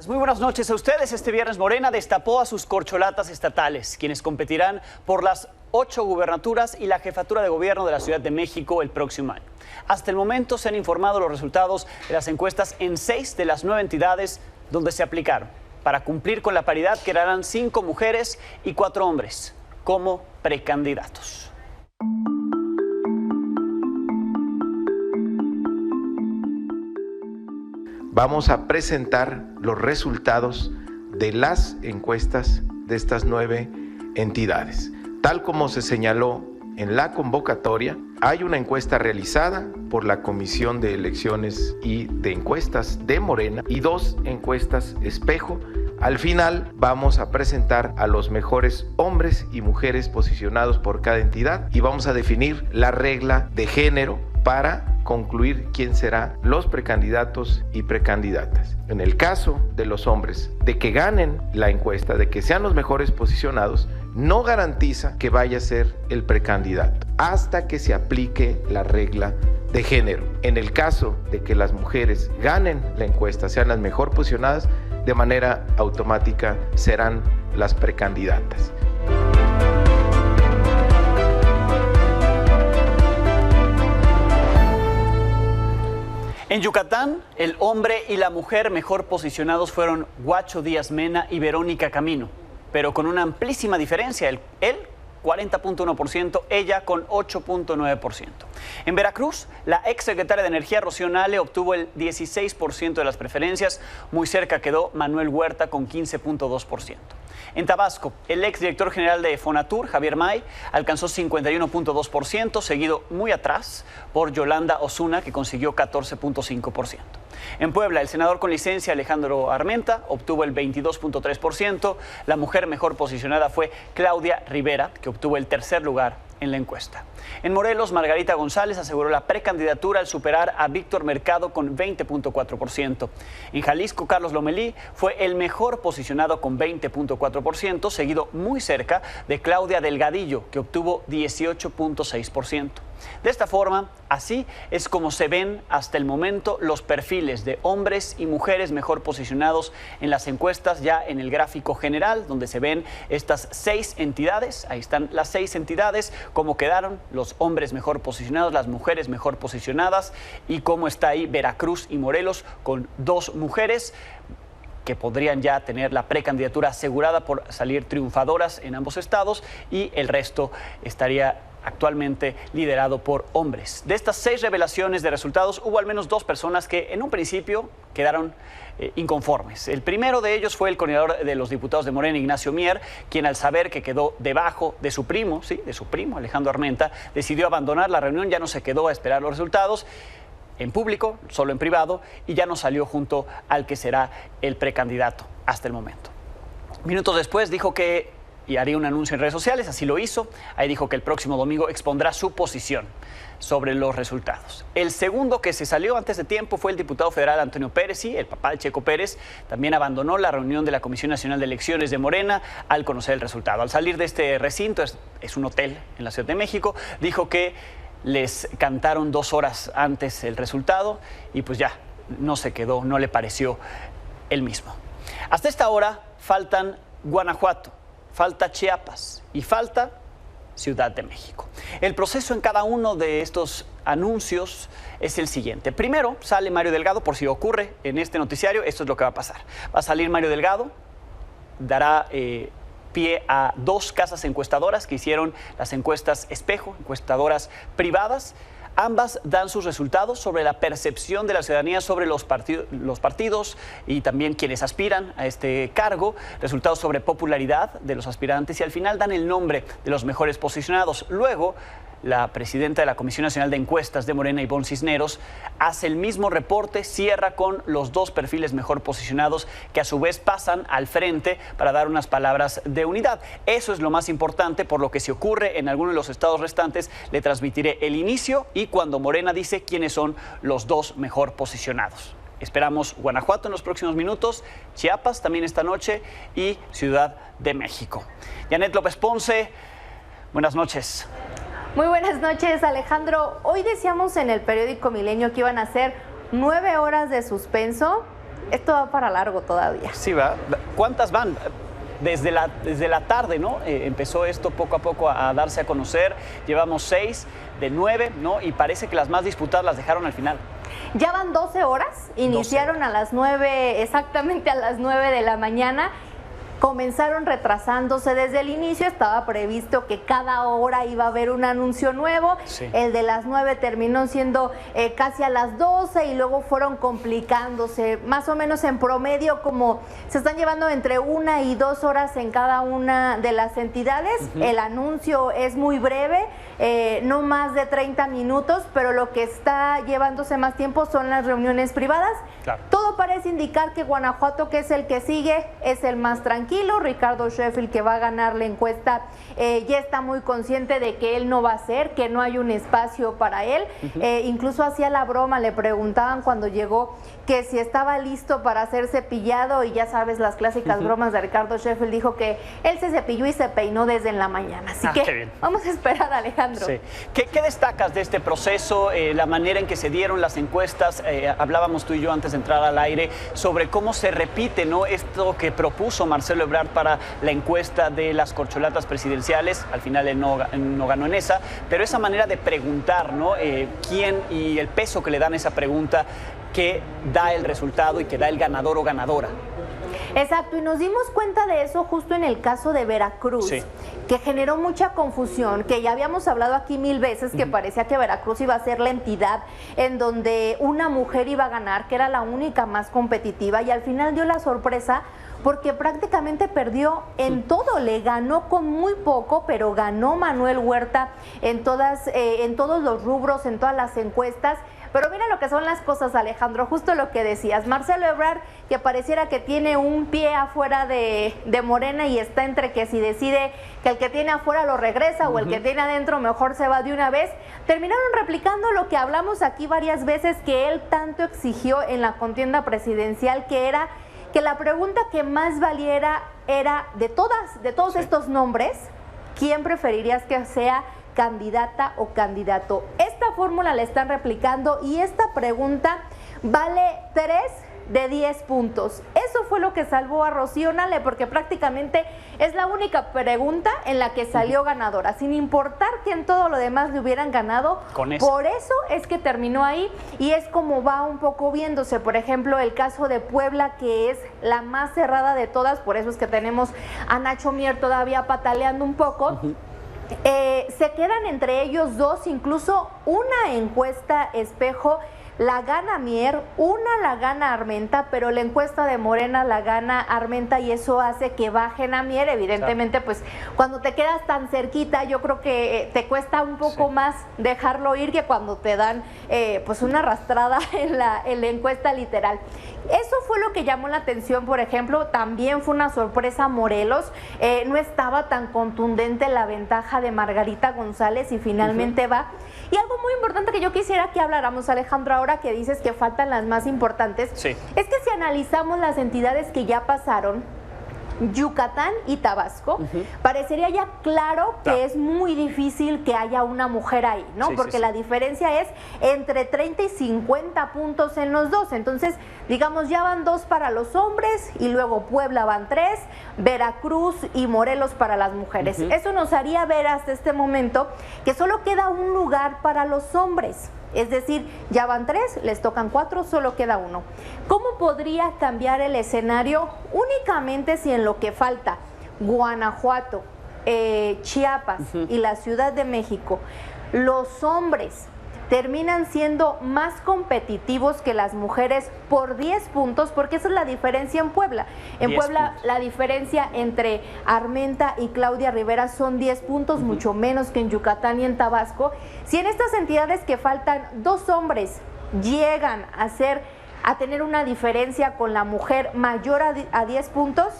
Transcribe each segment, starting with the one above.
Muy buenas noches a ustedes. Este viernes Morena destapó a sus corcholatas estatales, quienes competirán por las 8 gubernaturas y la jefatura de gobierno de la Ciudad de México el próximo año. Hasta el momento se han informado los resultados de las encuestas en 6 de las 9 entidades donde se aplicaron. Para cumplir con la paridad quedarán 5 mujeres y 4 hombres como precandidatos. Vamos a presentar los resultados de las encuestas de estas 9 entidades. Tal como se señaló en la convocatoria, hay una encuesta realizada por la Comisión de Elecciones y de Encuestas de Morena y 2 encuestas espejo. Al final vamos a presentar a los mejores hombres y mujeres posicionados por cada entidad y vamos a definir la regla de género para concluir quién serán los precandidatos y precandidatas. En el caso de los hombres, de que ganen la encuesta, de que sean los mejores posicionados, no garantiza que vaya a ser el precandidato hasta que se aplique la regla de género. En el caso de que las mujeres ganen la encuesta, sean las mejor posicionadas, de manera automática serán las precandidatas. En Yucatán, el hombre y la mujer mejor posicionados fueron Huacho Díaz Mena y Verónica Camino, pero con una amplísima diferencia, él 40.1%, ella con 8.9%. En Veracruz, la exsecretaria de Energía, Rocío Nale, obtuvo el 16% de las preferencias, muy cerca quedó Manuel Huerta con 15.2%. En Tabasco, el exdirector general de Fonatur, Javier May, alcanzó 51.2%, seguido muy atrás por Yolanda Osuna, que consiguió 14.5%. En Puebla, el senador con licencia Alejandro Armenta obtuvo el 22.3%. La mujer mejor posicionada fue Claudia Rivera, que obtuvo el tercer lugar en la encuesta. En Morelos, Margarita González aseguró la precandidatura al superar a Víctor Mercado con 20.4%. En Jalisco, Carlos Lomelí fue el mejor posicionado con 20.4%, seguido muy cerca de Claudia Delgadillo, que obtuvo 18.6%. De esta forma, así es como se ven hasta el momento los perfiles de hombres y mujeres mejor posicionados en las encuestas, ya en el gráfico general, donde se ven estas 6 entidades. Ahí están las 6 entidades, cómo quedaron los hombres mejor posicionados, las mujeres mejor posicionadas y cómo está ahí Veracruz y Morelos con 2 mujeres que podrían ya tener la precandidatura asegurada por salir triunfadoras en ambos estados, y el resto estaría actualmente liderado por hombres. De estas 6 revelaciones de resultados, hubo al menos 2 personas que en un principio quedaron inconformes. El primero de ellos fue el coordinador de los diputados de Morena, Ignacio Mier, quien al saber que quedó debajo de su primo, Alejandro Armenta, decidió abandonar la reunión, ya no se quedó a esperar los resultados en público, solo en privado, y ya no salió junto al que será el precandidato hasta el momento. Minutos después dijo que y haría un anuncio en redes sociales, así lo hizo. Ahí dijo que el próximo domingo expondrá su posición sobre los resultados. El segundo que se salió antes de tiempo fue el diputado federal Antonio Pérez, el papá de Checo Pérez, también abandonó la reunión de la Comisión Nacional de Elecciones de Morena al conocer el resultado. Al salir de este recinto, es un hotel en la Ciudad de México, dijo que les cantaron 2 horas antes el resultado y pues ya no se quedó, no le pareció el mismo. Hasta esta hora faltan Guanajuato, falta Chiapas y falta Ciudad de México. El proceso en cada uno de estos anuncios es el siguiente. Primero sale Mario Delgado, por si ocurre en este noticiario, esto es lo que va a pasar. Va a salir Mario Delgado, dará pie a 2 casas encuestadoras que hicieron las encuestas espejo, encuestadoras privadas. Ambas dan sus resultados sobre la percepción de la ciudadanía sobre los partidos y también quienes aspiran a este cargo, resultados sobre popularidad de los aspirantes y al final dan el nombre de los mejores posicionados. Luego, la presidenta de la Comisión Nacional de Encuestas de Morena, Ivonne Cisneros, hace el mismo reporte, cierra con los 2 perfiles mejor posicionados que a su vez pasan al frente para dar unas palabras de unidad. Eso es lo más importante, por lo que si ocurre en alguno de los estados restantes, le transmitiré el inicio y cuando Morena dice quiénes son los 2 mejor posicionados. Esperamos Guanajuato en los próximos minutos, Chiapas también esta noche y Ciudad de México. Janet López Ponce, buenas noches. Muy buenas noches, Alejandro. Hoy decíamos en el periódico Milenio que iban a ser 9 horas de suspenso esto va para largo todavía. Sí, va. ¿Cuántas van? Desde la tarde, ¿no? Empezó esto poco a poco a darse a conocer. Llevamos 6 de 9, ¿no? Y parece que las más disputadas las dejaron al final. Ya van 12 horas, iniciaron 12. a las 9, exactamente a las 9 de la mañana. Comenzaron retrasándose desde el inicio, estaba previsto que cada hora iba a haber un anuncio nuevo, sí. El de las 9 terminó siendo casi a las 12 y luego fueron complicándose, más o menos en promedio como se están llevando entre 1 y 2 horas en cada una de las entidades. El anuncio es muy breve, no más de 30 minutos, pero lo que está llevándose más tiempo son las reuniones privadas. Claro. Todo parece indicar que Guanajuato, que es el que sigue, es el más tranquilo. Ricardo Sheffield, que va a ganar la encuesta, ya está muy consciente de que él no va a ser, que no hay un espacio para él. Incluso hacía la broma, le preguntaban cuando llegó que si estaba listo para ser cepillado, y ya sabes las clásicas bromas de Ricardo Sheffield, dijo que él se cepilló y se peinó desde en la mañana. Así que vamos a esperar, Alejandro. Sí. ¿Qué destacas de este proceso, la manera en que se dieron las encuestas? Hablábamos tú y yo antes de entrar al aire sobre cómo se repite, ¿no?, esto que propuso Marcelo Ebrard para la encuesta de las corcholatas presidenciales. Al final él no ganó en esa, pero esa manera de preguntar, ¿no?, quién y el peso que le dan a esa pregunta que da el resultado y que da el ganador o ganadora. Exacto, y nos dimos cuenta de eso justo en el caso de Veracruz, sí, que generó mucha confusión, que ya habíamos hablado aquí 1000 veces, que parecía que Veracruz iba a ser la entidad en donde una mujer iba a ganar, que era la única más competitiva, y al final dio la sorpresa porque prácticamente perdió en todo, le ganó con muy poco, pero ganó Manuel Huerta en todos los rubros, en todas las encuestas. Pero mira lo que son las cosas, Alejandro, justo lo que decías. Marcelo Ebrard, que pareciera que tiene un pie afuera de Morena y está entre que si decide que el que tiene afuera lo regresa o el que tiene adentro mejor se va de una vez, terminaron replicando lo que hablamos aquí varias veces, que él tanto exigió en la contienda presidencial, que era que la pregunta que más valiera era de todos estos nombres, ¿quién preferirías que sea candidata o candidato? Esta fórmula la están replicando y esta pregunta vale 3 de 10 puntos. Eso fue lo que salvó a Rocío Nale, porque prácticamente es la única pregunta en la que salió ganadora, sin importar que en todo lo demás le hubieran ganado. Por eso es que terminó ahí, y es como va un poco viéndose. Por ejemplo, el caso de Puebla, que es la más cerrada de todas, por eso es que tenemos a Nacho Mier todavía pataleando un poco. Se quedan entre ellos dos, incluso una encuesta espejo la gana Mier, una la gana Armenta, pero la encuesta de Morena la gana Armenta, y eso hace que bajen a Mier. Evidentemente, pues cuando te quedas tan cerquita, yo creo que te cuesta un poco más dejarlo ir que cuando te dan pues una arrastrada en la encuesta literal. Eso fue lo que llamó la atención. Por ejemplo, también fue una sorpresa Morelos, no estaba tan contundente la ventaja de Margarita González y finalmente va. Y algo muy importante que yo quisiera que habláramos, Alejandro, ahora que dices que faltan las más importantes, es que si analizamos las entidades que ya pasaron, Yucatán y Tabasco, parecería ya claro que es muy difícil que haya una mujer ahí, ¿no? Porque la diferencia es entre 30 y 50 puntos en los dos. Entonces, digamos, ya van 2 para los hombres y luego Puebla van 3, Veracruz y Morelos para las mujeres. Eso nos haría ver hasta este momento que solo queda un lugar para los hombres. Es decir, ya van 3, les tocan 4, solo queda 1. ¿Cómo podría cambiar el escenario? Únicamente si en lo que falta Guanajuato, Chiapas y la Ciudad de México, los hombres terminan siendo más competitivos que las mujeres por 10 puntos, porque esa es la diferencia en Puebla. En Puebla la diferencia entre Armenta y Claudia Rivera son 10 puntos, mucho menos que en Yucatán y en Tabasco. Si en estas entidades que faltan 2 hombres llegan a tener una diferencia con la mujer mayor a 10 puntos,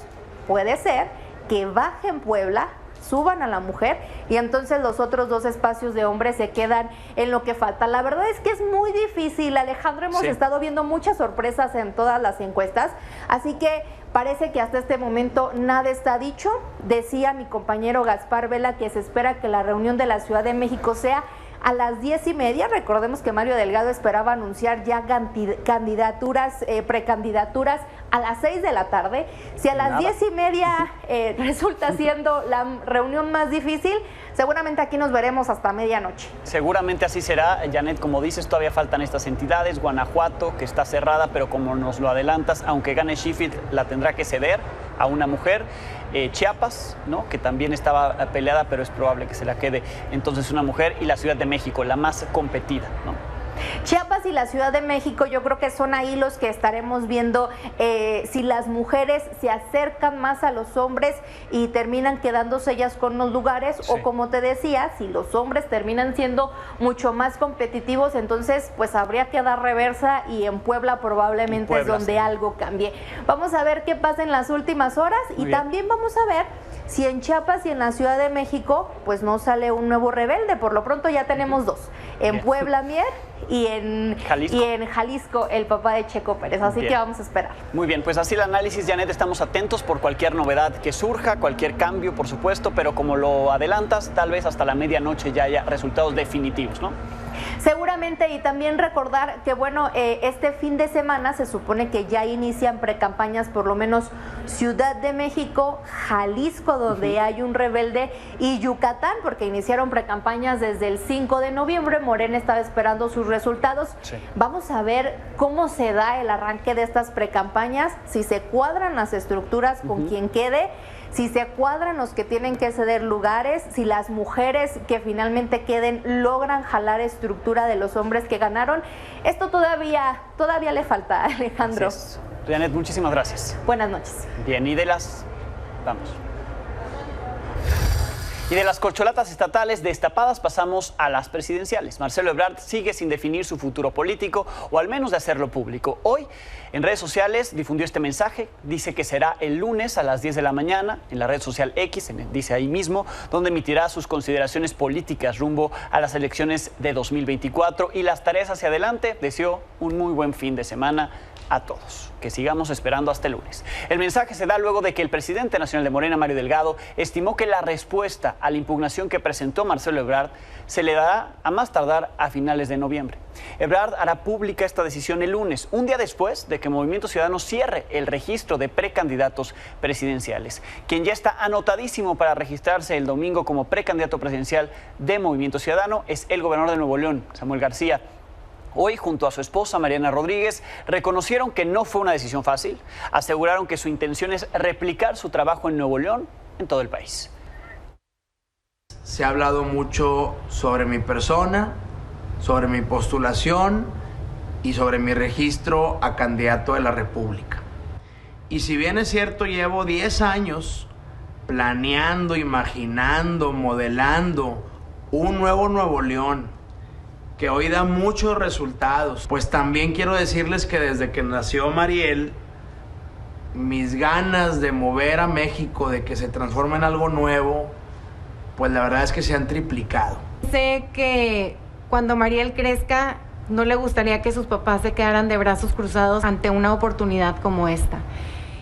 puede ser que baje en Puebla, suban a la mujer y entonces los otros 2 espacios de hombres se quedan en lo que falta. La verdad es que es muy difícil, Alejandro, hemos estado viendo muchas sorpresas en todas las encuestas, así que parece que hasta este momento nada está dicho. Decía mi compañero Gaspar Vela que se espera que la reunión de la Ciudad de México sea a las 10:30. Recordemos que Mario Delgado esperaba anunciar ya candidaturas, precandidaturas a las 6 de la tarde. Si a las 10:30 resulta siendo la reunión más difícil, seguramente aquí nos veremos hasta medianoche. Seguramente así será, Janet, como dices, todavía faltan estas entidades, Guanajuato, que está cerrada, pero como nos lo adelantas, aunque gane Sheffield, la tendrá que ceder a una mujer. Chiapas, ¿no?, que también estaba peleada, pero es probable que se la quede entonces una mujer, y la Ciudad de México, la más competida, ¿no? Chiapas y la Ciudad de México, yo creo que son ahí los que estaremos viendo si las mujeres se acercan más a los hombres y terminan quedándose ellas con los lugares, sí, o como te decía, si los hombres terminan siendo mucho más competitivos, entonces pues habría que dar reversa, y en Puebla probablemente es donde algo cambie. Vamos a ver qué pasa en las últimas horas. Muy y bien. También vamos a ver si en Chiapas y en la Ciudad de México pues no sale un nuevo rebelde. Por lo pronto ya tenemos dos, en Puebla Mier y en Jalisco el papá de Checo Pérez, así que vamos a esperar. Muy bien, pues así el análisis, Janet, estamos atentos por cualquier novedad que surja, cualquier cambio, por supuesto, pero como lo adelantas, tal vez hasta la medianoche ya haya resultados definitivos, ¿no? Seguramente, y también recordar que, bueno, este fin de semana se supone que ya inician precampañas, por lo menos Ciudad de México, Jalisco, donde hay un rebelde, y Yucatán, porque iniciaron precampañas desde el 5 de noviembre. Morena estaba esperando sus resultados. Sí. Vamos a ver cómo se da el arranque de estas precampañas, si se cuadran las estructuras con quien quede, si se cuadran los que tienen que ceder lugares, si las mujeres que finalmente queden logran jalar estructura de los hombres que ganaron. Esto todavía le falta, Alejandro. Janet, muchísimas gracias. Buenas noches. Bien, y de las corcholatas estatales destapadas pasamos a las presidenciales. Marcelo Ebrard sigue sin definir su futuro político, o al menos de hacerlo público. Hoy, en redes sociales, difundió este mensaje. Dice que será el lunes a las 10 de la mañana en la red social X, dice ahí mismo, donde emitirá sus consideraciones políticas rumbo a las elecciones de 2024 y las tareas hacia adelante. Deseó un muy buen fin de semana a todos, que sigamos esperando hasta el lunes. El mensaje se da luego de que el presidente nacional de Morena, Mario Delgado, estimó que la respuesta a la impugnación que presentó Marcelo Ebrard se le dará a más tardar a finales de noviembre. Ebrard hará pública esta decisión el lunes, un día después de que Movimiento Ciudadano cierre el registro de precandidatos presidenciales. Quien ya está anotadísimo para registrarse el domingo como precandidato presidencial de Movimiento Ciudadano es el gobernador de Nuevo León, Samuel García. Hoy, junto a su esposa Mariana Rodríguez, reconocieron que no fue una decisión fácil. Aseguraron que su intención es replicar su trabajo en Nuevo León en todo el país. Se ha hablado mucho sobre mi persona, sobre mi postulación y sobre mi registro a candidato de la República. Y si bien es cierto, llevo 10 años planeando, imaginando, modelando un nuevo Nuevo León, que hoy da muchos resultados, pues también quiero decirles que desde que nació Mariel, mis ganas de mover a México, de que se transforme en algo nuevo, pues la verdad es que se han triplicado. Sé que cuando Mariel crezca, no le gustaría que sus papás se quedaran de brazos cruzados ante una oportunidad como esta.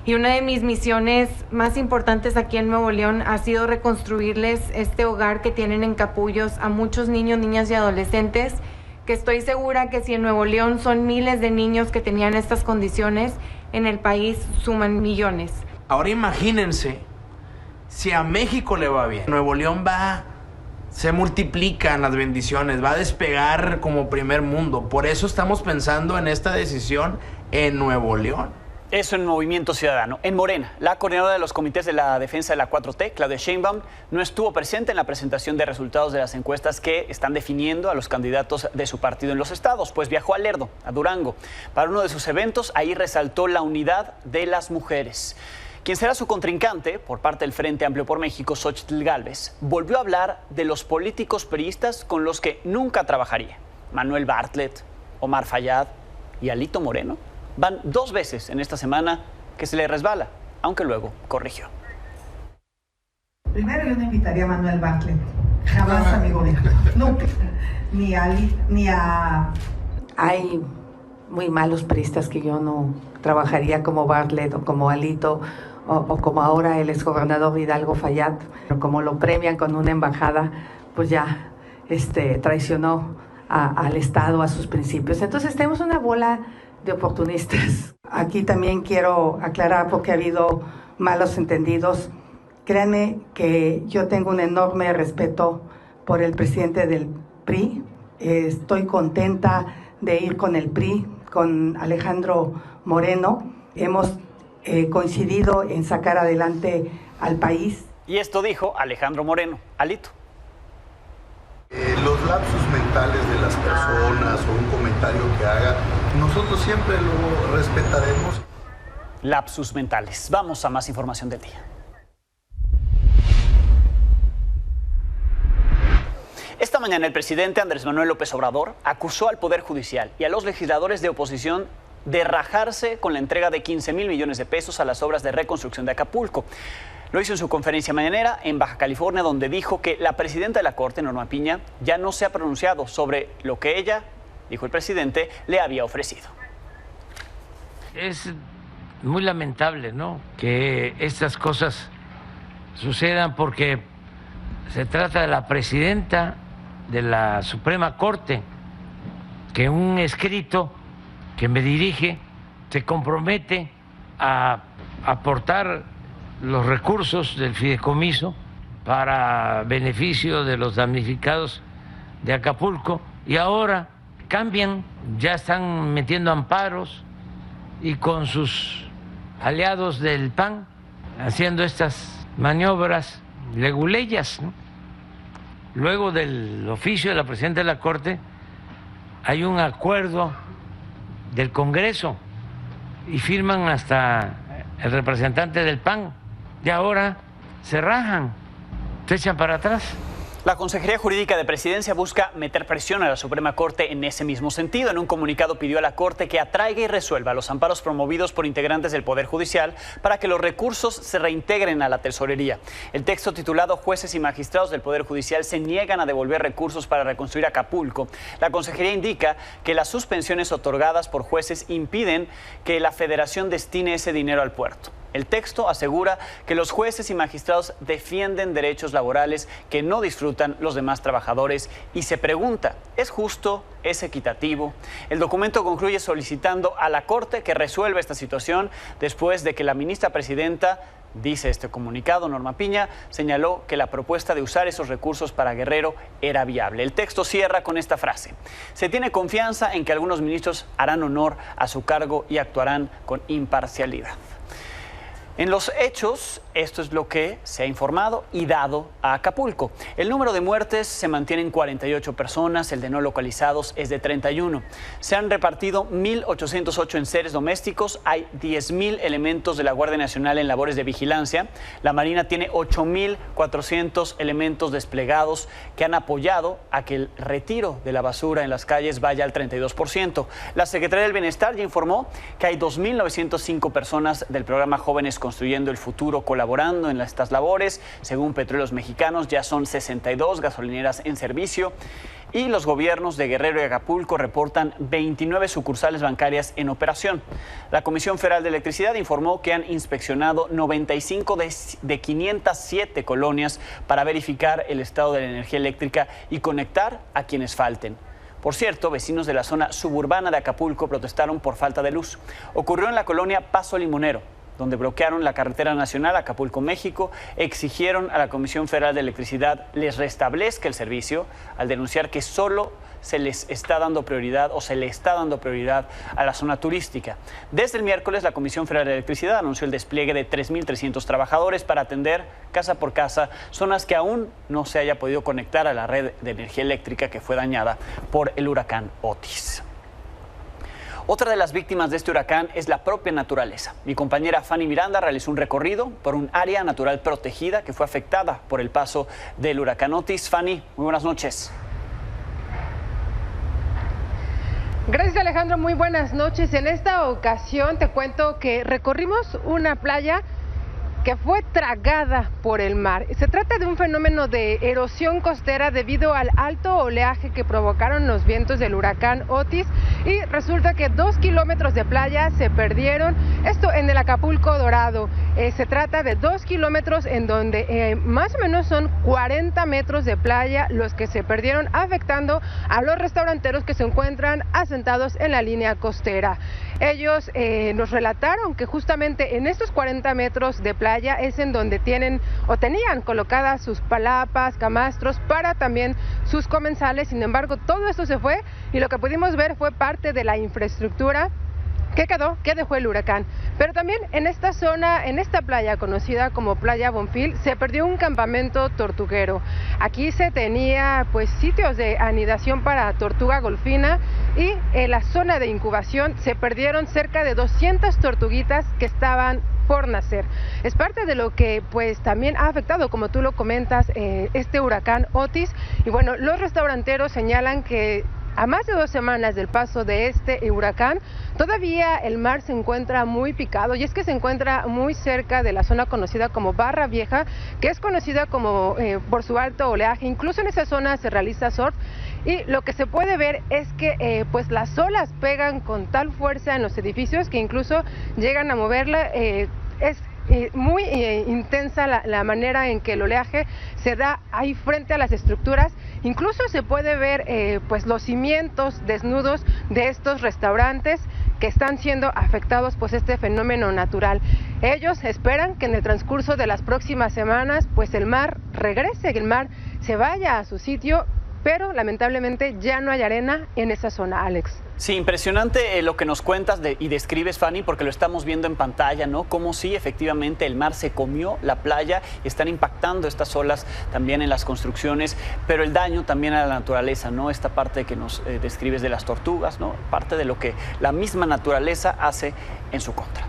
Y una de mis misiones más importantes aquí en Nuevo León ha sido reconstruirles este hogar que tienen en Capullos a muchos niños, niñas y adolescentes, que estoy segura que si en Nuevo León son miles de niños que tenían estas condiciones, en el país suman millones. Ahora imagínense, si a México le va bien, Nuevo León se multiplican las bendiciones, va a despegar como primer mundo. Por eso estamos pensando en esta decisión en Nuevo León. Eso en Movimiento Ciudadano. En Morena, la coordinadora de los comités de la defensa de la 4T, Claudia Sheinbaum, no estuvo presente en la presentación de resultados de las encuestas que están definiendo a los candidatos de su partido en los estados, pues viajó a Lerdo, a Durango. Para uno de sus eventos, ahí resaltó la unidad de las mujeres. Quien será su contrincante por parte del Frente Amplio por México, Xóchitl Gálvez, volvió a hablar de los políticos priistas con los que nunca trabajaría. Manuel Bartlett, Omar Fayad y Alito Moreno. Van 2 veces en esta semana que se le resbala, aunque luego corrigió. Primero yo no invitaría a Manuel Bartlett, jamás a mi gobierno, nunca, ni a... Hay muy malos priistas que yo no trabajaría como Bartlett o como Alito o como ahora el exgobernador Hidalgo Fayad, pero como lo premian con una embajada, pues ya traicionó al Estado, a sus principios. Entonces tenemos una bola de oportunistas. Aquí también quiero aclarar, porque ha habido malos entendidos. Créanme que yo tengo un enorme respeto por el presidente del PRI. Estoy contenta de ir con el PRI, con Alejandro Moreno. Hemos coincidido en sacar adelante al país. Y esto dijo Alejandro Moreno. Alito. Los lapsus mentales de las personas o un comentario que haga, nosotros siempre lo respetaremos. Lapsus mentales. Vamos a más información del día. Esta mañana el presidente Andrés Manuel López Obrador acusó al Poder Judicial y a los legisladores de oposición de rajarse con la entrega de 15,000 millones de pesos a las obras de reconstrucción de Acapulco. Lo hizo en su conferencia mañanera en Baja California, donde dijo que la presidenta de la Corte, Norma Piña, ya no se ha pronunciado sobre lo que ella, dijo el presidente, le había ofrecido. Es muy lamentable, ¿no?, que estas cosas sucedan, porque se trata de la presidenta de la Suprema Corte, que en un escrito que me dirige se compromete a aportar los recursos del fideicomiso para beneficio de los damnificados de Acapulco, y ahora cambian, ya están metiendo amparos y con sus aliados del PAN haciendo estas maniobras leguleyas, ¿no? Luego del oficio de la presidenta de la Corte hay un acuerdo del Congreso y firman hasta el representante del PAN, y ahora se rajan, se echan para atrás. La Consejería Jurídica de Presidencia busca meter presión a la Suprema Corte en ese mismo sentido. En un comunicado pidió a la Corte que atraiga y resuelva los amparos promovidos por integrantes del Poder Judicial para que los recursos se reintegren a la tesorería. El texto titulado "Jueces y magistrados del Poder Judicial se niegan a devolver recursos para reconstruir Acapulco". La Consejería indica que las suspensiones otorgadas por jueces impiden que la Federación destine ese dinero al puerto. El texto asegura que los jueces y magistrados defienden derechos laborales que no disfrutan los demás trabajadores y se pregunta, ¿es justo? ¿Es equitativo? El documento concluye solicitando a la Corte que resuelva esta situación después de que la ministra presidenta, dice este comunicado, Norma Piña, señaló que la propuesta de usar esos recursos para Guerrero era viable. El texto cierra con esta frase: se tiene confianza en que algunos ministros harán honor a su cargo y actuarán con imparcialidad. En los hechos, esto es lo que se ha informado y dado a Acapulco. El número de muertes se mantiene en 48 personas, el de no localizados es de 31. Se han repartido 1.808 enseres domésticos, hay 10,000 elementos de la Guardia Nacional en labores de vigilancia. La Marina tiene 8,400 elementos desplegados que han apoyado a que el retiro de la basura en las calles vaya al 32%. La Secretaría del Bienestar ya informó que hay 2,905 personas del programa Jóvenes Construyendo el Futuro colaborando en estas labores. Según Petróleos Mexicanos, ya son 62 gasolineras en servicio y los gobiernos de Guerrero y Acapulco reportan 29 sucursales bancarias en operación. La Comisión Federal de Electricidad informó que han inspeccionado 95 de 507 colonias para verificar el estado de la energía eléctrica y conectar a quienes falten. Por cierto, vecinos de la zona suburbana de Acapulco protestaron por falta de luz. Ocurrió en la colonia Paso Limonero, donde bloquearon la carretera nacional Acapulco-México, exigieron a la Comisión Federal de Electricidad les restablezca el servicio al denunciar que solo se les está dando prioridad o se le está dando prioridad a la zona turística. Desde el miércoles, la Comisión Federal de Electricidad anunció el despliegue de 3,300 trabajadores para atender casa por casa zonas que aún no se haya podido conectar a la red de energía eléctrica que fue dañada por el huracán Otis. Otra de las víctimas de este huracán es la propia naturaleza. Mi compañera Fanny Miranda realizó un recorrido por un área natural protegida que fue afectada por el paso del huracán Otis. Fanny, muy buenas noches. Gracias, Alejandro, muy buenas noches. En esta ocasión te cuento que recorrimos una playa que fue tragada por el mar. Se trata de un fenómeno de erosión costera debido al alto oleaje que provocaron los vientos del huracán Otis, y resulta que 2 kilómetros de playa se perdieron, esto en el Acapulco Dorado. Se trata de 2 kilómetros en donde más o menos son 40 metros de playa los que se perdieron, afectando a los restauranteros que se encuentran asentados en la línea costera. Ellos nos relataron que justamente en estos 40 metros de playa es en donde tenían colocadas sus palapas, camastros para también sus comensales. Sin embargo, todo esto se fue y lo que pudimos ver fue parte de la infraestructura que dejó el huracán. Pero también en esta zona, en esta playa conocida como Playa Bonfil, se perdió un campamento tortuguero. Aquí se tenía pues sitios de anidación para tortuga golfina, y en la zona de incubación se perdieron cerca de 200 tortuguitas que estaban por nacer. Es parte de lo que pues también ha afectado, como tú lo comentas, este huracán Otis. Y bueno, los restauranteros señalan que a más de 2 semanas del paso de este huracán, todavía el mar se encuentra muy picado, y es que se encuentra muy cerca de la zona conocida como Barra Vieja, que es conocida como por su alto oleaje. Incluso en esa zona se realiza surf, y lo que se puede ver es que pues las olas pegan con tal fuerza en los edificios que incluso llegan a moverla. Es muy intensa la manera en que el oleaje se da ahí frente a las estructuras. Incluso se puede ver pues los cimientos desnudos de estos restaurantes que están siendo afectados por este fenómeno natural. Ellos esperan que en el transcurso de las próximas semanas pues el mar regrese, que el mar se vaya a su sitio, pero lamentablemente ya no hay arena en esa zona, Alex. Sí, impresionante lo que nos cuentas y describes, Fanny, porque lo estamos viendo en pantalla, ¿no? Cómo sí, efectivamente, el mar se comió la playa, están impactando estas olas también en las construcciones, pero el daño también a la naturaleza, ¿no? Esta parte que nos describes de las tortugas, ¿no? Parte de lo que la misma naturaleza hace en su contra.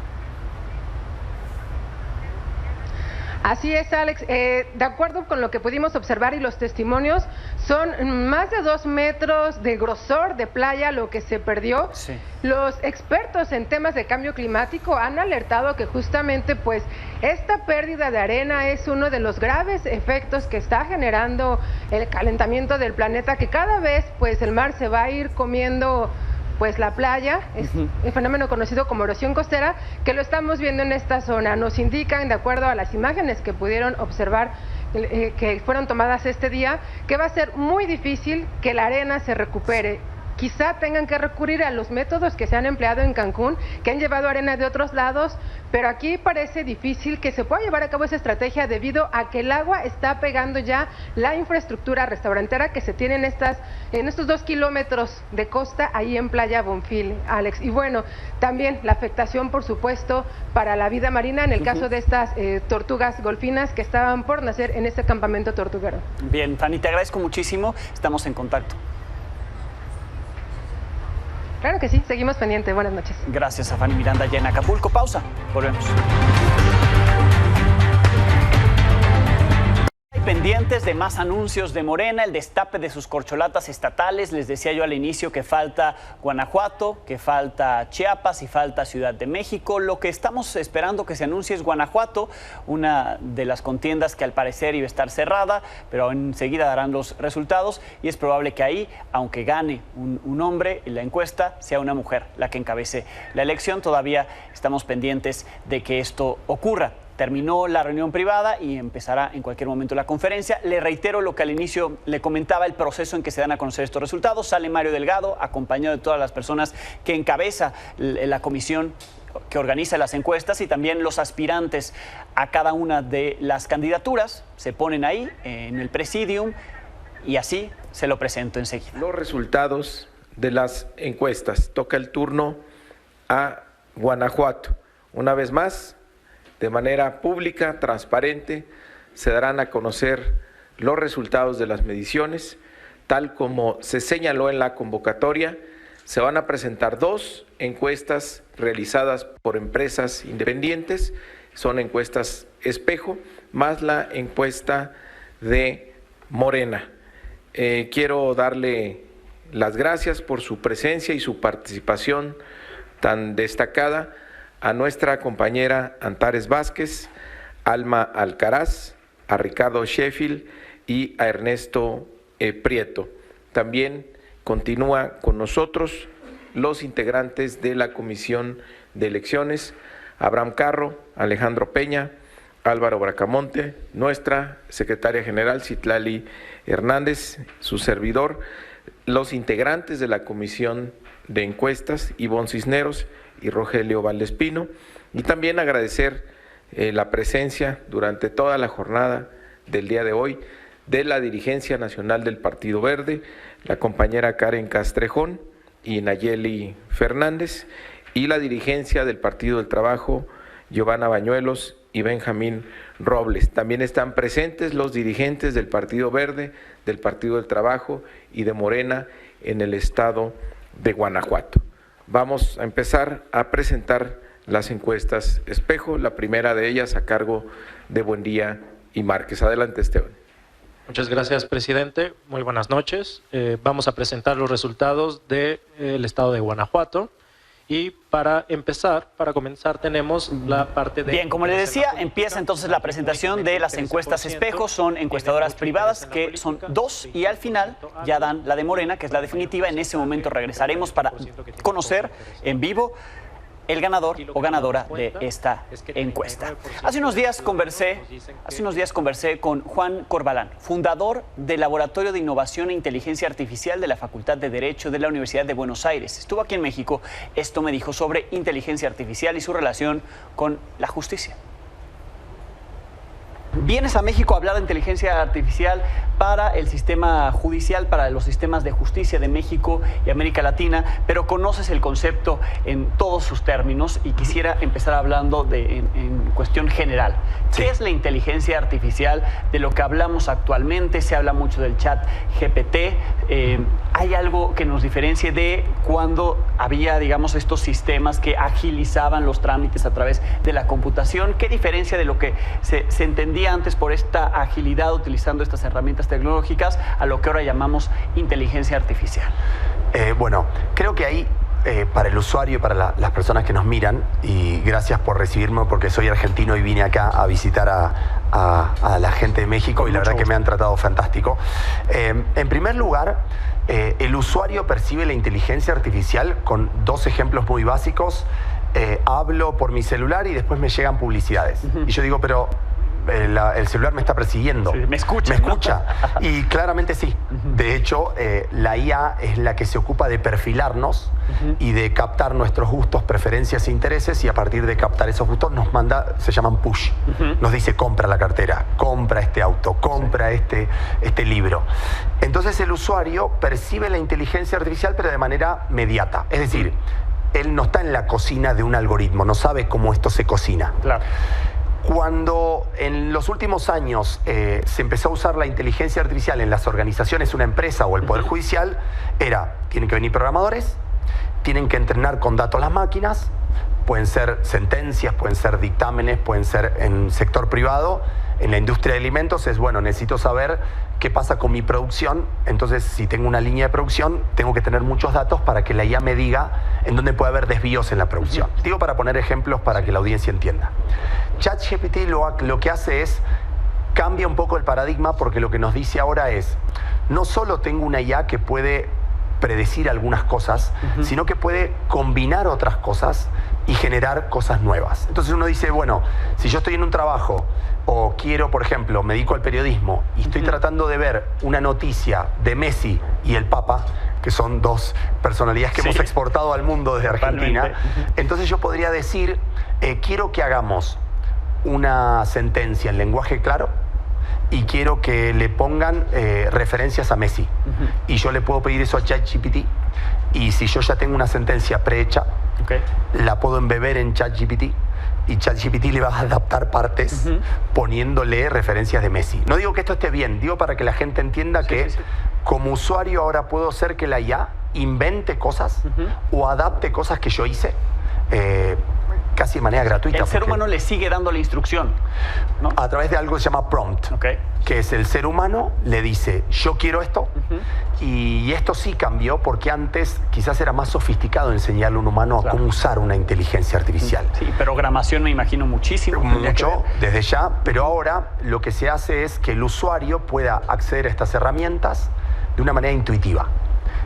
Así es, Alex. De acuerdo con lo que pudimos observar y los testimonios, son más de 2 metros de grosor de playa lo que se perdió. Sí. Los expertos en temas de cambio climático han alertado que justamente pues esta pérdida de arena es uno de los graves efectos que está generando el calentamiento del planeta, que cada vez pues el mar se va a ir comiendo pues la playa. Es el fenómeno conocido como erosión costera, que lo estamos viendo en esta zona. Nos indican, de acuerdo a las imágenes que pudieron observar, que fueron tomadas este día, que va a ser muy difícil que la arena se recupere. Quizá tengan que recurrir a los métodos que se han empleado en Cancún, que han llevado arena de otros lados, pero aquí parece difícil que se pueda llevar a cabo esa estrategia debido a que el agua está pegando ya la infraestructura restaurantera que se tiene en estos 2 kilómetros de costa ahí en Playa Bonfil, Alex. Y bueno, también la afectación, por supuesto, para la vida marina en el caso de estas tortugas golfinas que estaban por nacer en este campamento tortuguero. Bien, Fanny, te agradezco muchísimo, estamos en contacto. Claro que sí, seguimos pendientes. Buenas noches. Gracias a Fanny Miranda allá en Acapulco. Pausa, volvemos. Pendientes de más anuncios de Morena, el destape de sus corcholatas estatales. Les decía yo al inicio que falta Guanajuato, que falta Chiapas y falta Ciudad de México. Lo que estamos esperando que se anuncie es Guanajuato, una de las contiendas que al parecer iba a estar cerrada, pero enseguida darán los resultados, y es probable que ahí, aunque gane un hombre en la encuesta, sea una mujer la que encabece la elección. Todavía estamos pendientes de que esto ocurra. Terminó la reunión privada y empezará en cualquier momento la conferencia. Le reitero lo que al inicio le comentaba, el proceso en que se dan a conocer estos resultados. Sale Mario Delgado, acompañado de todas las personas que encabeza la comisión que organiza las encuestas, y también los aspirantes a cada una de las candidaturas se ponen ahí en el presidium, y así se lo presento enseguida. Los resultados de las encuestas. Toca el turno a Guanajuato. Una vez más, de manera pública, transparente, se darán a conocer los resultados de las mediciones. Tal como se señaló en la convocatoria, se van a presentar 2 encuestas realizadas por empresas independientes, son encuestas espejo, más la encuesta de Morena. Quiero darle las gracias por su presencia y su participación tan destacada a nuestra compañera Antares Vázquez, Alma Alcaraz, a Ricardo Sheffield y a Ernesto Prieto. También continúa con nosotros los integrantes de la Comisión de Elecciones, Abraham Carro, Alejandro Peña, Álvaro Bracamonte, nuestra secretaria general Citlali Hernández, su servidor, los integrantes de la Comisión de Encuestas, Ivonne Cisneros y Rogelio Valdespino, y también agradecer la presencia durante toda la jornada del día de hoy de la dirigencia nacional del Partido Verde, la compañera Karen Castrejón y Nayeli Fernández, y la dirigencia del Partido del Trabajo, Giovanna Bañuelos y Benjamín Robles. También están presentes los dirigentes del Partido Verde, del Partido del Trabajo y de Morena en el estado de Guanajuato. Vamos a empezar a presentar las encuestas espejo, la primera de ellas a cargo de Buendía y Márquez. Adelante, Esteban. Muchas gracias, presidente. Muy buenas noches. Vamos a presentar los resultados del estado de Guanajuato. Y para comenzar, tenemos la parte de... Bien, como le decía, empieza entonces la presentación de las encuestas espejo. Son encuestadoras privadas, que son 2, y al final ya dan la de Morena, que es la definitiva. En ese momento regresaremos para conocer en vivo el ganador o ganadora de esta encuesta. Hace unos días conversé con Juan Corbalán, fundador del Laboratorio de Innovación e Inteligencia Artificial de la Facultad de Derecho de la Universidad de Buenos Aires. Estuvo aquí en México. Esto me dijo sobre inteligencia artificial y su relación con la justicia. Vienes a México a hablar de inteligencia artificial para el sistema judicial, para los sistemas de justicia de México y América Latina, pero conoces el concepto en todos sus términos y quisiera empezar hablando en cuestión general. Sí. ¿Qué es la inteligencia artificial? De lo que hablamos actualmente, se habla mucho del chat GPT. ¿Hay algo que nos diferencie de cuando había, digamos, estos sistemas que agilizaban los trámites a través de la computación? ¿Qué diferencia de lo que se entendía antes por esta agilidad utilizando estas herramientas tecnológicas a lo que ahora llamamos inteligencia artificial? Bueno, creo que ahí para el usuario y para las personas que nos miran, y gracias por recibirme porque soy argentino y vine acá a visitar a la gente de México, y la verdad que me han tratado fantástico. En primer lugar, el usuario percibe la inteligencia artificial con 2 ejemplos muy básicos. Hablo por mi celular y después me llegan publicidades. Y yo digo, pero el celular me está persiguiendo. Sí, me escucha. ¿No? Y claramente sí. De hecho, la IA es la que se ocupa de perfilarnos y de captar nuestros gustos, preferencias e intereses, y a partir de captar esos gustos nos manda, se llaman push. Nos dice, compra la cartera, compra este auto, compra este libro. Entonces el usuario percibe la inteligencia artificial pero de manera mediata. Es decir, él no está en la cocina de un algoritmo, no sabe cómo esto se cocina. Claro. Cuando en los últimos años se empezó a usar la inteligencia artificial en las organizaciones, una empresa o el Poder Judicial, tienen que venir programadores, tienen que entrenar con datos las máquinas, pueden ser sentencias, pueden ser dictámenes, pueden ser en sector privado. En la industria de alimentos es, bueno, necesito saber qué pasa con mi producción, entonces si tengo una línea de producción, tengo que tener muchos datos para que la IA me diga en dónde puede haber desvíos en la producción. Digo para poner ejemplos para que la audiencia entienda. ChatGPT lo que hace es, cambia un poco el paradigma, porque lo que nos dice ahora es, no solo tengo una IA que puede predecir algunas cosas, sino que puede combinar otras cosas y generar cosas nuevas. Entonces uno dice, bueno, si yo estoy en un trabajo o quiero, por ejemplo, me dedico al periodismo y estoy tratando de ver una noticia de Messi y el Papa, que son 2 personalidades que hemos exportado al mundo desde Argentina, entonces yo podría decir, quiero que hagamos una sentencia en lenguaje claro y quiero que le pongan referencias a Messi. Y yo le puedo pedir eso a ChatGPT, y si yo ya tengo una sentencia prehecha, la puedo embeber en ChatGPT, y ChatGPT le va a adaptar partes poniéndole referencias de Messi. No digo que esto esté bien, digo para que la gente entienda que como usuario ahora puedo hacer que la IA invente cosas o adapte cosas que yo hice. casi de manera gratuita. El ser humano le sigue dando la instrucción, ¿no? A través de algo que se llama prompt, que es el ser humano le dice, yo quiero esto, y esto sí cambió porque antes quizás era más sofisticado enseñarle a un humano a cómo usar una inteligencia artificial. Sí, programación me imagino muchísimo. Mucho, desde ya, pero ahora lo que se hace es que el usuario pueda acceder a estas herramientas de una manera intuitiva.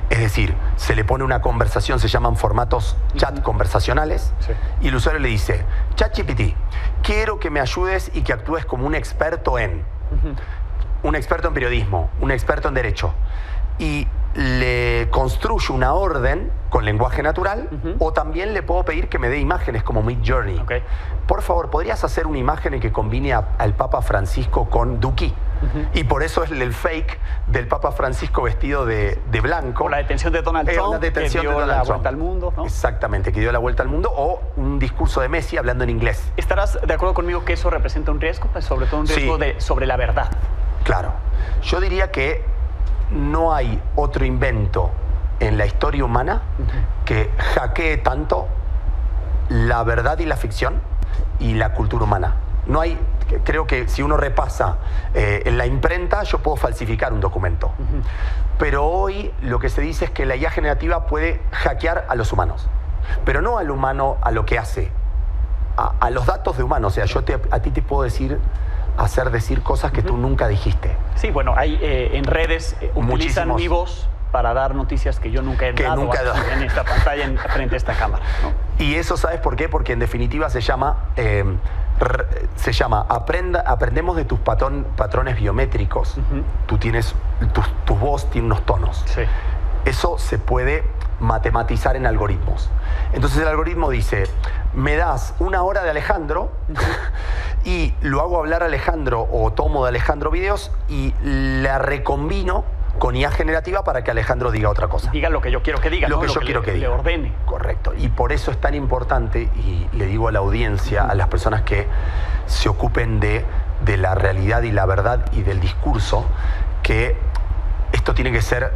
Es decir, se le pone una conversación, se llaman formatos chat conversacionales, y el usuario le dice, ChatGPT, quiero que me ayudes y que actúes como un experto en periodismo, un experto en derecho, y le construyo una orden con lenguaje natural, o también le puedo pedir que me dé imágenes como Midjourney. Por favor, ¿podrías hacer una imagen en que combine al Papa Francisco con Duki? Y por eso es el fake del Papa Francisco vestido de blanco. O la detención de Donald Trump, la detención que dio de Donald la Trump. vuelta al mundo, ¿no? Exactamente, que dio la vuelta al mundo, o un discurso de Messi hablando en inglés. ¿Estarás de acuerdo conmigo que eso representa un riesgo? Pues sobre todo un riesgo sobre la verdad. Claro. Yo diría que no hay otro invento en la historia humana que hackee tanto la verdad y la ficción y la cultura humana. No hay, creo que si uno repasa en la imprenta, yo puedo falsificar un documento. Pero hoy lo que se dice es que la IA generativa puede hackear a los humanos. Pero no al humano a lo que hace, a los datos de humanos. O sea, yo a ti te puedo hacer decir cosas que tú nunca dijiste. Sí, bueno, hay en redes utilizan mi voz para dar noticias que yo nunca he dado en esta pantalla, frente a esta cámara, ¿no? Y eso, ¿sabes por qué? Porque en definitiva se llama aprendemos de tus patrones biométricos. Tú tienes, tu voz tiene unos tonos. Eso se puede matematizar en algoritmos. Entonces el algoritmo dice, me das 1 hora de Alejandro y lo hago hablar a Alejandro, o tomo de Alejandro videos y la recombino con IA generativa para que Alejandro diga otra cosa. Diga lo que yo quiero que diga, lo que yo quiero que diga. Le ordene. Correcto. Y por eso es tan importante, y le digo a la audiencia, a las personas que se ocupen de la realidad y la verdad y del discurso, que esto tiene que ser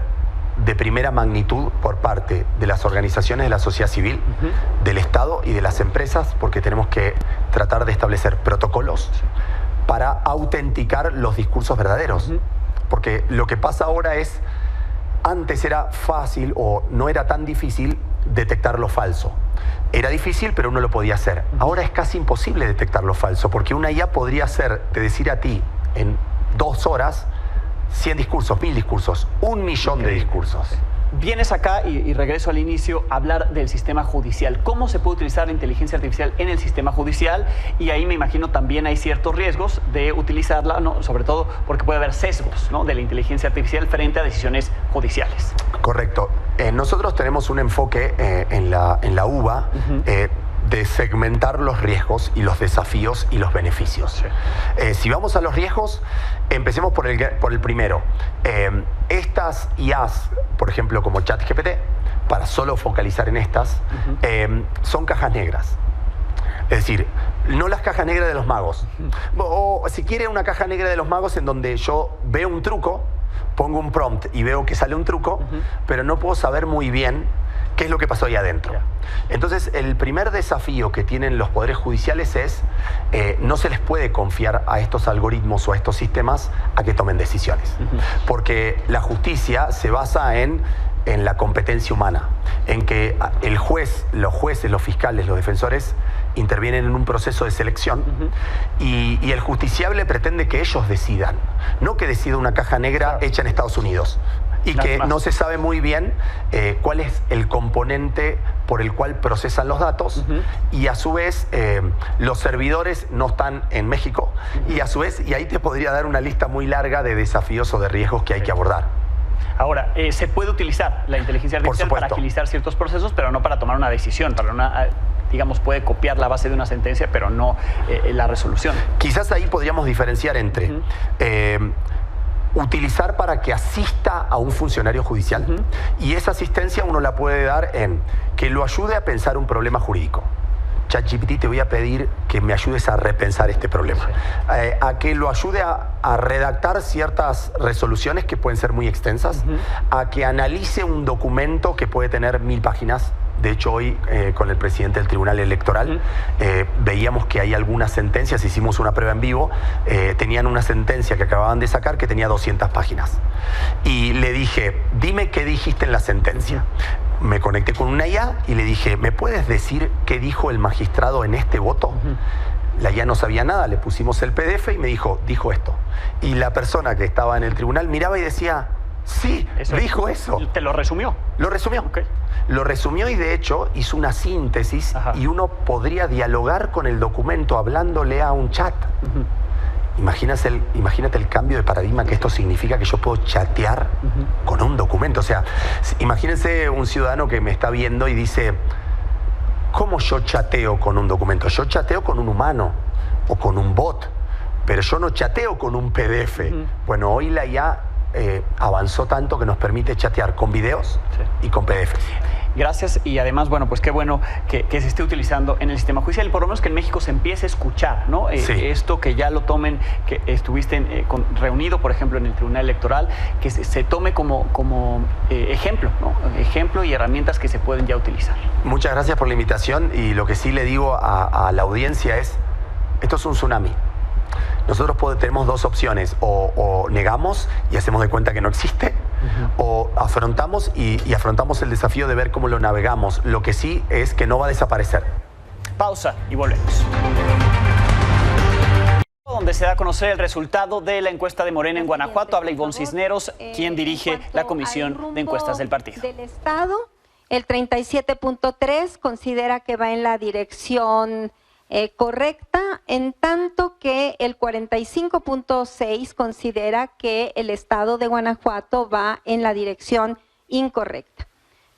de primera magnitud por parte de las organizaciones de la sociedad civil, del Estado y de las empresas, porque tenemos que tratar de establecer protocolos para autenticar los discursos verdaderos. Porque lo que pasa ahora es, antes era fácil o no era tan difícil detectar lo falso. Era difícil, pero uno lo podía hacer. Ahora es casi imposible detectar lo falso, porque una IA podría decir a ti en 2 horas 100 discursos, 1000 discursos, 1 millón de discursos. Vienes acá y regreso al inicio a hablar del sistema judicial. ¿Cómo se puede utilizar la inteligencia artificial en el sistema judicial? Y ahí me imagino también hay ciertos riesgos de utilizarla, ¿no? Sobre todo porque puede haber sesgos, ¿no?, de la inteligencia artificial frente a decisiones judiciales. Correcto. Nosotros tenemos un enfoque en la UBA de segmentar los riesgos y los desafíos y los beneficios. Si vamos a los riesgos, empecemos por el primero. Estas IAs, por ejemplo, como ChatGPT, para solo focalizar en estas, son cajas negras. Es decir, no las cajas negras de los magos. O si quiere, una caja negra de los magos en donde yo veo un truco, pongo un prompt y veo que sale un truco, pero no puedo saber muy bien qué es lo que pasó ahí adentro. Entonces, el primer desafío que tienen los poderes judiciales es no se les puede confiar a estos algoritmos o a estos sistemas a que tomen decisiones. Porque la justicia se basa en la competencia humana, en que el juez, los jueces, los fiscales, los defensores intervienen en un proceso de selección y el justiciable pretende que ellos decidan, no que decida una caja negra hecha en Estados Unidos. Y que no se sabe muy bien cuál es el componente por el cual procesan los datos, y a su vez los servidores no están en México, y a su vez, y ahí te podría dar una lista muy larga de desafíos o de riesgos que hay que abordar. Ahora, se puede utilizar la inteligencia artificial para agilizar ciertos procesos, pero no para tomar una decisión, digamos, puede copiar la base de una sentencia, pero no la resolución. Quizás ahí podríamos diferenciar entre utilizar para que asista a un funcionario judicial, y esa asistencia uno la puede dar en que lo ayude a pensar un problema jurídico. ChatGPT, te voy a pedir que me ayudes a repensar este problema. A que lo ayude a redactar ciertas resoluciones que pueden ser muy extensas, a que analice un documento que puede tener 1000 páginas De hecho, hoy con el presidente del Tribunal Electoral veíamos que hay algunas sentencias, hicimos una prueba en vivo, tenían una sentencia que acababan de sacar que tenía 200 páginas. Y le dije, dime qué dijiste en la sentencia. Me conecté con una IA y le dije, ¿me puedes decir qué dijo el magistrado en este voto? La IA no sabía nada, le pusimos el PDF y me dijo esto. Y la persona que estaba en el tribunal miraba y decía, sí, dijo eso. ¿Te lo resumió? Lo resumió. Okay. Lo resumió y de hecho hizo una síntesis. Ajá. Y uno podría dialogar con el documento hablándole a un chat. Imagínate el cambio de paradigma que esto significa, que yo puedo chatear con un documento. O sea, imagínense un ciudadano que me está viendo y dice, ¿cómo yo chateo con un documento? Yo chateo con un humano o con un bot, pero yo no chateo con un PDF. Bueno, hoy la IA avanzó tanto que nos permite chatear con videos y con PDFs. Gracias, y además, bueno, pues qué bueno que se esté utilizando en el sistema judicial, y por lo menos que en México se empiece a escuchar, ¿no? Esto, que ya lo tomen, que estuviste reunido, por ejemplo, en el Tribunal Electoral, que se tome como ejemplo, ¿no? Ejemplo y herramientas que se pueden ya utilizar. Muchas gracias por la invitación, y lo que sí le digo a la audiencia es, esto es un tsunami. Nosotros tenemos dos opciones, o negamos y hacemos de cuenta que no existe, o afrontamos y afrontamos el desafío de ver cómo lo navegamos. Lo que sí es que no va a desaparecer. Pausa y volvemos. Donde se da a conocer el resultado de la encuesta de Morena en Guanajuato, habla Ivonne Cisneros, quien dirige la Comisión de Encuestas del partido. Del Estado, el 37.3 considera que va en la dirección correcta, en tanto que el 45.6 considera que el Estado de Guanajuato va en la dirección incorrecta.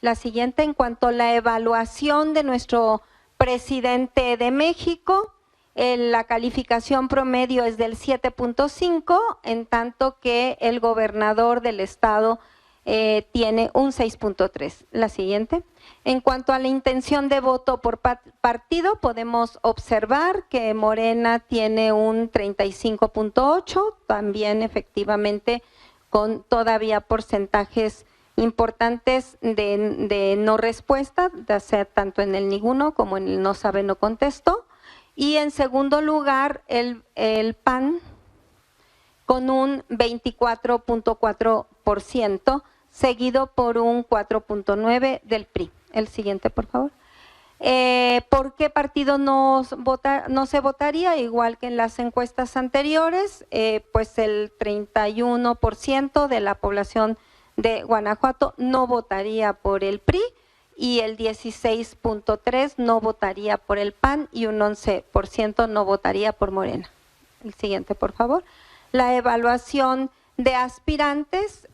La siguiente, en cuanto a la evaluación de nuestro presidente de México, la calificación promedio es del 7.5, en tanto que el gobernador del Estado tiene un 6.3. La siguiente. En cuanto a la intención de voto por partido, podemos observar que Morena tiene un 35.8, también efectivamente con todavía porcentajes importantes de no respuesta, ya sea tanto en el ninguno como en el no sabe, no contesto. Y en segundo lugar, el PAN con un 24.4%, seguido por un 4.9% del PRI. El siguiente, por favor. ¿Por qué partido no se votaría? Igual que en las encuestas anteriores, pues el 31% de la población de Guanajuato no votaría por el PRI, y el 16.3% no votaría por el PAN, y un 11% no votaría por Morena. El siguiente, por favor. La evaluación de aspirantes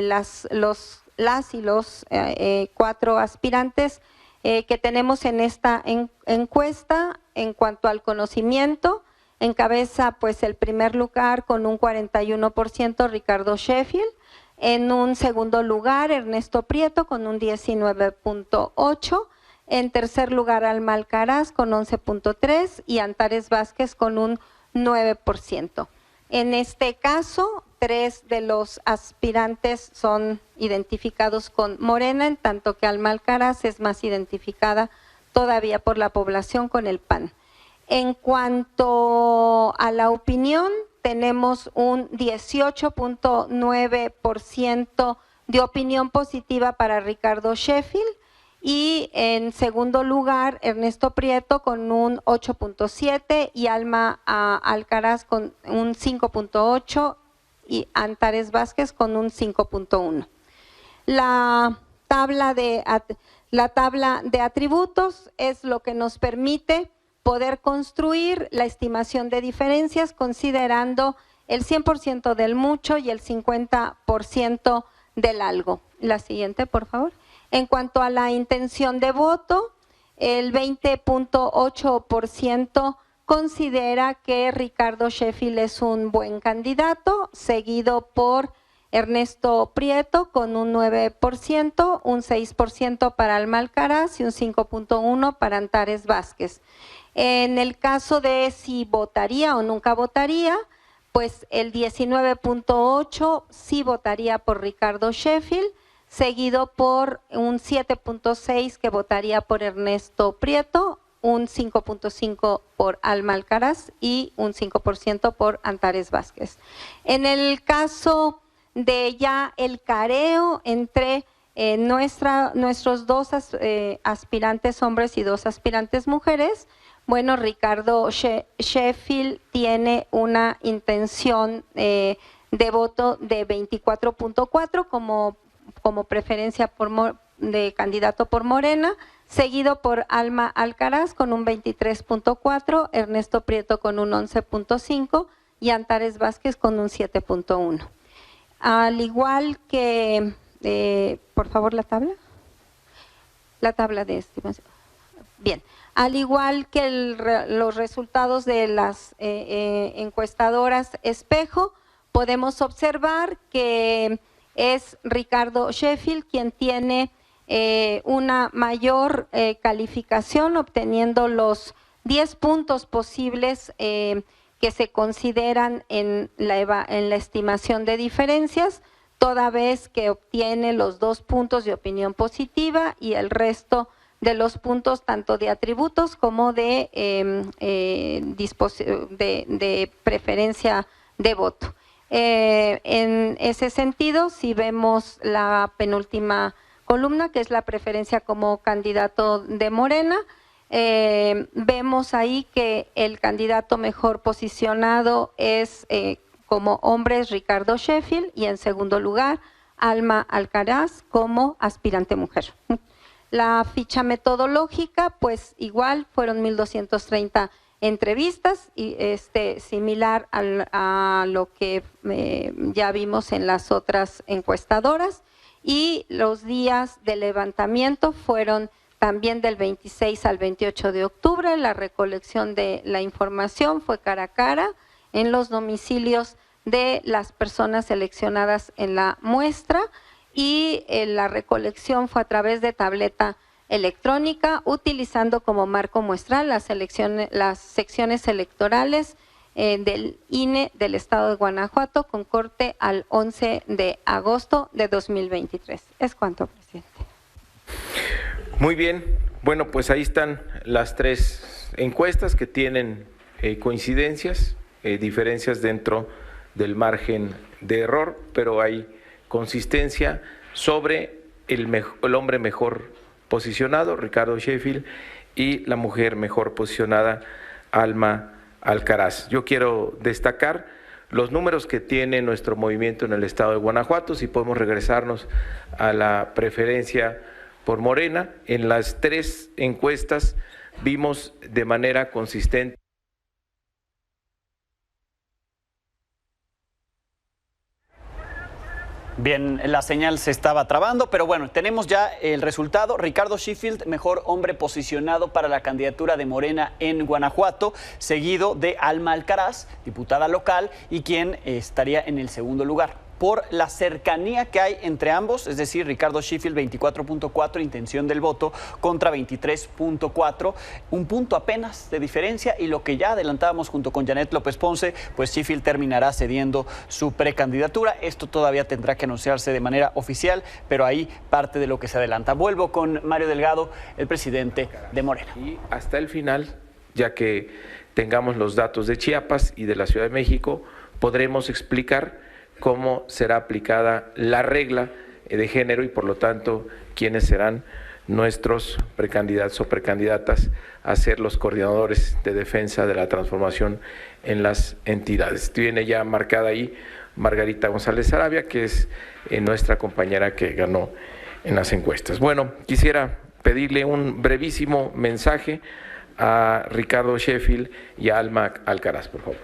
las y los 4 aspirantes que tenemos en esta encuesta. En cuanto al conocimiento, encabeza pues el primer lugar con un 41% Ricardo Sheffield, en un segundo lugar Ernesto Prieto con un 19.8%, en tercer lugar Alma Alcaraz con 11.3% y Antares Vázquez con un 9%. En este caso, 3 de los aspirantes son identificados con Morena, en tanto que Alma Alcaraz es más identificada todavía por la población con el PAN. En cuanto a la opinión, tenemos un 18.9% de opinión positiva para Ricardo Sheffield, y en segundo lugar Ernesto Prieto con un 8.7% y Alma Alcaraz con un 5.8% y Antares Vázquez con un 5.1%. La tabla de atributos es lo que nos permite poder construir la estimación de diferencias considerando el 100% del mucho y el 50% del algo. La siguiente, por favor. En cuanto a la intención de voto, el 20.8% considera que Ricardo Sheffield es un buen candidato, seguido por Ernesto Prieto con un 9%, un 6% para Alma Alcaraz y un 5.1% para Antares Vázquez. En el caso de si votaría o nunca votaría, pues el 19.8% sí votaría por Ricardo Sheffield, seguido por un 7.6 que votaría por Ernesto Prieto, un 5.5 por Alma Alcaraz y un 5% por Antares Vázquez. En el caso de ya el careo entre nuestros dos aspirantes hombres y dos aspirantes mujeres, bueno, Ricardo Sheffield tiene una intención de voto de 24.4 como preferencia de candidato por Morena, seguido por Alma Alcaraz con un 23.4, Ernesto Prieto con un 11.5 y Antares Vázquez con un 7.1. Al igual que, por favor, la tabla de estimación. Bien, al igual que los resultados de las encuestadoras Espejo, podemos observar que es Ricardo Sheffield quien tiene una mayor calificación, obteniendo los 10 puntos posibles que se consideran en la estimación de diferencias, toda vez que obtiene los 2 puntos de opinión positiva y el resto de los puntos tanto de atributos como de preferencia de voto. En ese sentido, si vemos la penúltima columna, que es la preferencia como candidato de Morena, vemos ahí que el candidato mejor posicionado es como hombre es Ricardo Sheffield y en segundo lugar Alma Alcaraz como aspirante mujer. La ficha metodológica, pues igual fueron 1.230 entrevistas, y similar a lo que ya vimos en las otras encuestadoras, y los días de levantamiento fueron también del 26 al 28 de octubre. La recolección de la información fue cara a cara en los domicilios de las personas seleccionadas en la muestra, y la recolección fue a través de tableta electrónica, utilizando como marco muestral las secciones electorales del INE del Estado de Guanajuato, con corte al 11 de agosto de 2023. Es cuanto, presidente. Muy bien. Bueno, pues ahí están las 3 encuestas que tienen coincidencias, diferencias dentro del margen de error, pero hay consistencia sobre el hombre mejor posicionado, Ricardo Sheffield, y la mujer mejor posicionada, Alma Alcaraz. Yo quiero destacar los números que tiene nuestro movimiento en el estado de Guanajuato. Si podemos regresarnos a la preferencia por Morena, en las 3 encuestas vimos de manera consistente. Bien, la señal se estaba trabando, pero bueno, tenemos ya el resultado. Ricardo Sheffield, mejor hombre posicionado para la candidatura de Morena en Guanajuato, seguido de Alma Alcaraz, diputada local, y quien estaría en el segundo lugar. Por la cercanía que hay entre ambos, es decir, Ricardo Sheffield 24.4, intención del voto, contra 23.4, un punto apenas de diferencia, y lo que ya adelantábamos junto con Janet López Ponce, pues Sheffield terminará cediendo su precandidatura. Esto todavía tendrá que anunciarse de manera oficial, pero ahí parte de lo que se adelanta. Vuelvo con Mario Delgado, el presidente de Morena. Y hasta el final, ya que tengamos los datos de Chiapas y de la Ciudad de México, podremos explicar cómo será aplicada la regla de género y, por lo tanto, quiénes serán nuestros precandidatos o precandidatas a ser los coordinadores de defensa de la transformación en las entidades. Tiene ya marcada ahí Margarita González Arabia, que es nuestra compañera que ganó en las encuestas. Bueno, quisiera pedirle un brevísimo mensaje a Ricardo Sheffield y a Alma Alcaraz, por favor.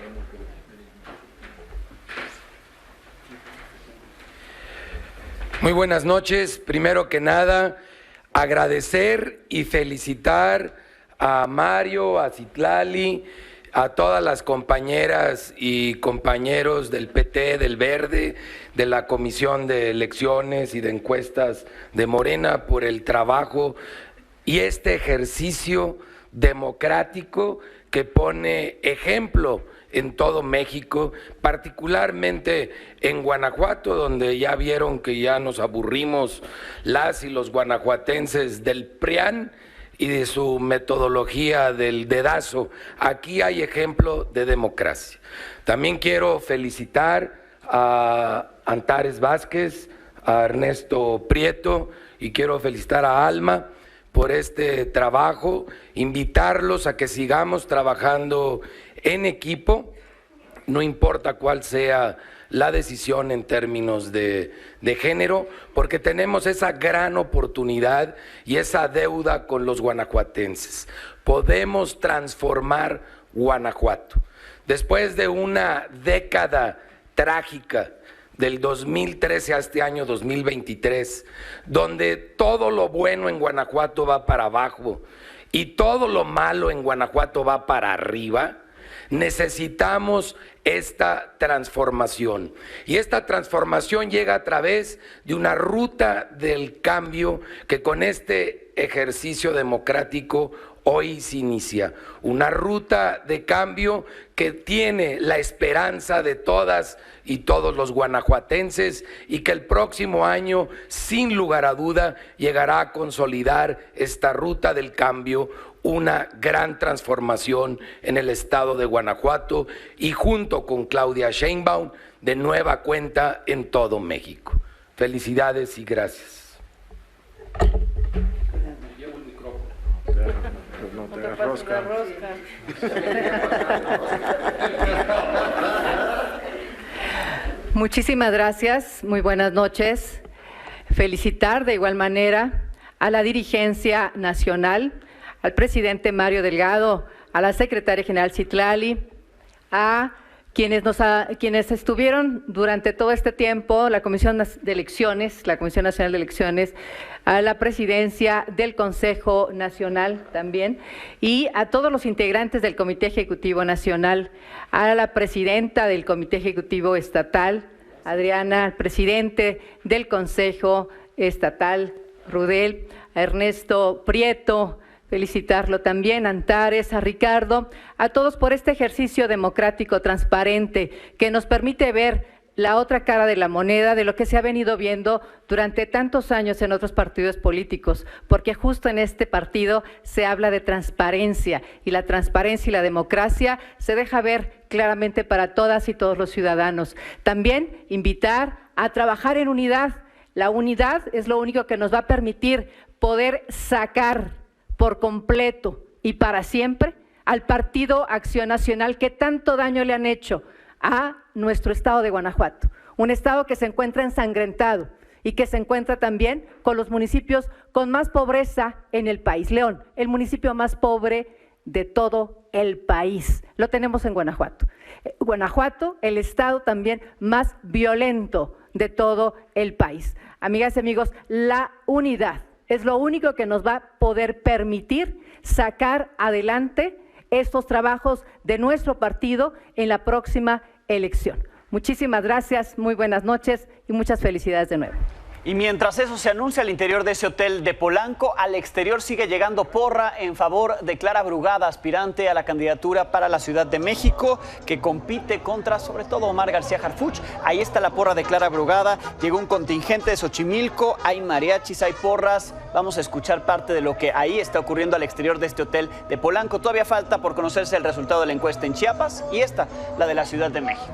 Muy buenas noches. Primero que nada, agradecer y felicitar a Mario, a Citlali, a todas las compañeras y compañeros del PT, del Verde, de la Comisión de Elecciones y de Encuestas de Morena por el trabajo y este ejercicio democrático que pone ejemplo en todo México, particularmente en Guanajuato, donde ya vieron que ya nos aburrimos las y los guanajuatenses del PRIAN y de su metodología del dedazo. Aquí hay ejemplo de democracia. También quiero felicitar a Antares Vázquez, a Ernesto Prieto, y quiero felicitar a Alma por este trabajo, invitarlos a que sigamos trabajando en equipo, no importa cuál sea la decisión en términos de género, porque tenemos esa gran oportunidad y esa deuda con los guanajuatenses. Podemos transformar Guanajuato. Después de una década trágica, del 2013 a este año 2023, donde todo lo bueno en Guanajuato va para abajo y todo lo malo en Guanajuato va para arriba, necesitamos esta transformación. Y esta transformación llega a través de una ruta del cambio que con este ejercicio democrático hoy se inicia. Una ruta de cambio que tiene la esperanza de todas y todos los guanajuatenses y que el próximo año, sin lugar a duda, llegará a consolidar esta ruta del cambio, una gran transformación en el estado de Guanajuato y junto con Claudia Sheinbaum, de nueva cuenta en todo México. Felicidades y gracias. No te hagas rosca. Muchísimas gracias, muy buenas noches. Felicitar de igual manera a la dirigencia nacional, al presidente Mario Delgado, a la secretaria general Citlali, a quienes estuvieron durante todo este tiempo, la Comisión de Elecciones, la Comisión Nacional de Elecciones, a la presidencia del Consejo Nacional también, y a todos los integrantes del Comité Ejecutivo Nacional, a la presidenta del Comité Ejecutivo Estatal, Adriana, al presidente del Consejo Estatal, Rudel, a Ernesto Prieto, felicitarlo también, a Antares, a Ricardo, a todos por este ejercicio democrático transparente que nos permite ver la otra cara de la moneda de lo que se ha venido viendo durante tantos años en otros partidos políticos, porque justo en este partido se habla de transparencia y la transparencia y la democracia se deja ver claramente para todas y todos los ciudadanos. También invitar a trabajar en unidad. La unidad es lo único que nos va a permitir poder sacar por completo y para siempre al Partido Acción Nacional que tanto daño le han hecho a nuestro estado de Guanajuato, un estado que se encuentra ensangrentado y que se encuentra también con los municipios con más pobreza en el país. León, el municipio más pobre de todo el país, lo tenemos en Guanajuato. Guanajuato, el estado también más violento de todo el país. Amigas y amigos, la unidad es lo único que nos va a poder permitir sacar adelante estos trabajos de nuestro partido en la próxima elección. Muchísimas gracias, muy buenas noches y muchas felicidades de nuevo. Y mientras eso se anuncia al interior de ese hotel de Polanco, al exterior sigue llegando porra en favor de Clara Brugada, aspirante a la candidatura para la Ciudad de México, que compite contra, sobre todo, Omar García Harfuch. Ahí está la porra de Clara Brugada. Llegó un contingente de Xochimilco, hay mariachis, hay porras. Vamos a escuchar parte de lo que ahí está ocurriendo al exterior de este hotel de Polanco. Todavía falta por conocerse el resultado de la encuesta en Chiapas y esta, la de la Ciudad de México.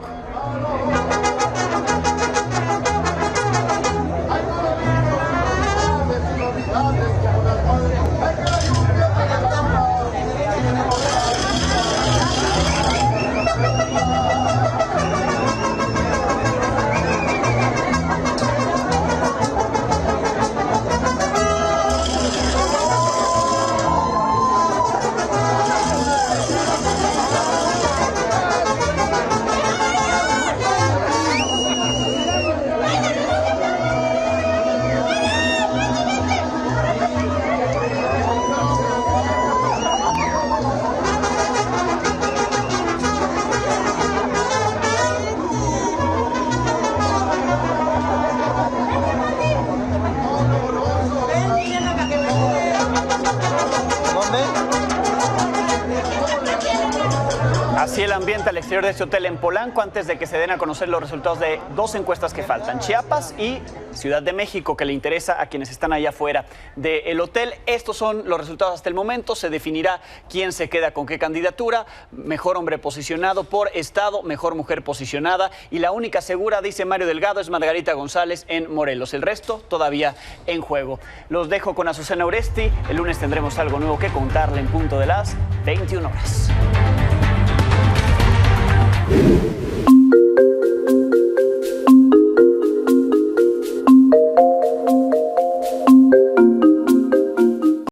ambiente al exterior de este hotel en Polanco antes de que se den a conocer los resultados de 2 encuestas que faltan, Chiapas y Ciudad de México, que le interesa a quienes están allá afuera del hotel. Estos son los resultados hasta el momento. Se definirá quién se queda con qué candidatura. Mejor hombre posicionado por estado, mejor mujer posicionada, y la única segura, dice Mario Delgado, es Margarita González en Morelos. El resto todavía en juego. Los dejo con Azucena Oresti. El lunes tendremos algo nuevo que contarle en punto de las 21 horas.